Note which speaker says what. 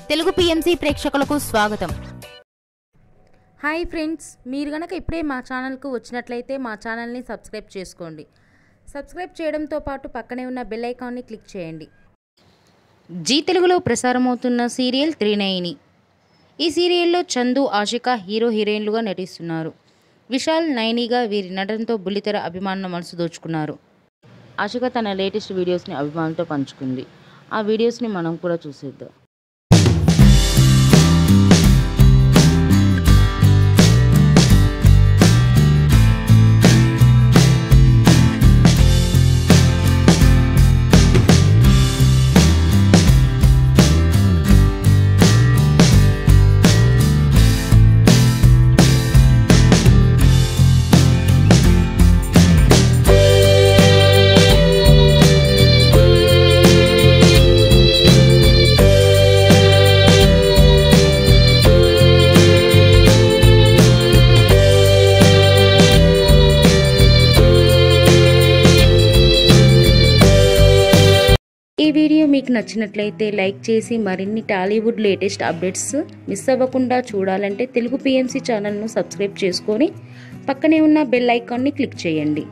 Speaker 1: Telugu PMC ప్రేక్షకులకు స్వాగతం.
Speaker 2: Hi friends, మీరు గనక ఇప్పుడే మా ఛానల్కు వచ్చినట్లయితే మా ఛానల్ని సబ్స్క్రైబ్ చేసుకోండి. సబ్స్క్రైబ్ చేయడంతో పాటు పక్కనే ఉన్న బెల్ ఐకాన్ని క్లిక్ చేయండి.
Speaker 1: జీ తెలుగులో ప్రసారమవుతున్న సీరియల్ త్రినయని. ఈ సీరియల్లో చందు, ఆషిక హీరో హీరోయిన్లుగా నటిస్తున్నారు. విశాల్, నయనిగా వీరి నటనతో బుల్లితెర అభిమానుల మనసు దోచుకున్నారు. ఆషిక తన లేటెస్ట్ వీడియోస్ని అభిమానులతో పంచుకుంది. ఆ వీడియోస్ని మనం కూడా చూసేద్దాం. ఈ వీడియో మీకు నచ్చినట్లయితే లైక్ చేసి మరిన్ని టాలీవుడ్ లేటెస్ట్ అప్డేట్స్ మిస్ అవ్వకుండా చూడాలంటే తెలుగు పిఎంసి ఛానల్ను సబ్స్క్రైబ్ చేసుకొని పక్కనే ఉన్న బెల్ ఐకాన్ని క్లిక్ చేయండి.